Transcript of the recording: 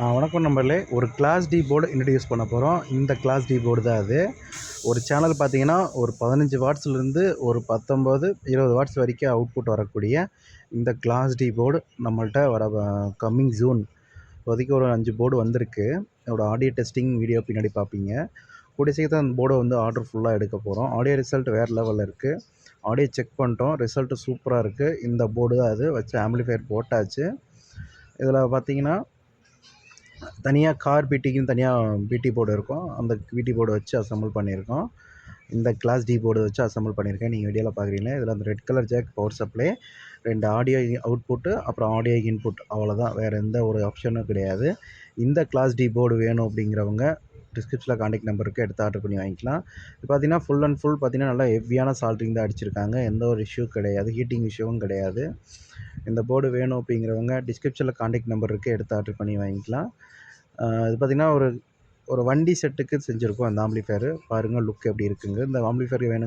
வணக்கம் நண்பர்களே. ஒரு கிளாஸ் டி போர்டு இன்ட்ரடியூஸ் பண்ண போகிறோம். இந்த கிளாஸ் டி போர்டு தான் அது. ஒரு சேனல் பார்த்தீங்கன்னா, ஒரு 15 வாட்ஸ்லேருந்து ஒரு 19, 20 வாட்ஸ் வரைக்கும் அவுட்புட் வரக்கூடிய இந்த கிளாஸ் டி போர்டு நம்மள்ட்ட கம்மிங் ஜூன் இப்போதைக்கு ஒரு 5 போர்டு வந்திருக்கு. அதோட ஆடியோ டெஸ்டிங் வீடியோ பின்னாடி பார்ப்பீங்க. கூடிய சீக்கிரத்தில் அந்த போர்டை ஆர்டர் ஃபுல்லாக எடுக்க போகிறோம். ஆடியோ ரிசல்ட் வேறு லெவலில் இருக்குது. ஆடியோ செக் பண்ணிட்டோம், ரிசல்ட்டு சூப்பராக இருக்குது. இந்த போர்டு தான் அது. வச்சு ஆம்பிளிஃபையர் போட்டாச்சு. இதில் பார்த்தீங்கன்னா தனியாக கார் பிடிக்குன்னு தனியாக பிடி போர்டு இருக்கும். அந்த பிடி போர்டு வச்சு அசெம்பிள் பண்ணியிருக்கோம். இந்த கிளாஸ் டி போர்டு வச்சு அசெம்பிள் பண்ணியிருக்கேன். நீங்கள் வீடியோவில் பார்க்குறீங்க. இதில் அந்த red colour jack power supply, 2 audio output, அப்புறம் ஆடியோ இன்புட், அவ்வளோதான். வேறு எந்த ஒரு ஆப்ஷனும் கிடையாது. இந்த கிளாஸ் டி போர்டு வேணும் அப்படிங்கிறவங்க டிஸ்கிரிப்ஷனில் கான்டாக்ட் நம்பருக்கு எடுத்து ஆர்டர் பண்ணி வாங்கிக்கலாம். இது பார்த்தீங்கன்னா ஃபுல் அண்ட் ஃபுல் பார்த்தீங்கன்னா நல்லா ஹெவியான சால்ட்ரிங் தான் அடிச்சிருக்காங்க. எந்த ஒரு இஷ்யூ கிடையாது, ஹீட்டிங் இஷ்யூவும் கிடையாது. இந்த போர்டு வேணும் அப்படிங்கிறவங்க டிஸ்கிரிப்ஷனில் கான்டாக்ட் நம்பர் இருக்குது, எடுத்து ஆர்டர் பண்ணி வாங்கிக்கலாம். இது பார்த்திங்கன்னா ஒரு வண்டி செட்டுக்கு செஞ்சுருக்கோம் அந்த ஆம்பிளிஃபையரு. பாருங்கள் லுக் எப்படி இருக்குங்க. இந்த ஆம்பிளிஃபையர் வேணும்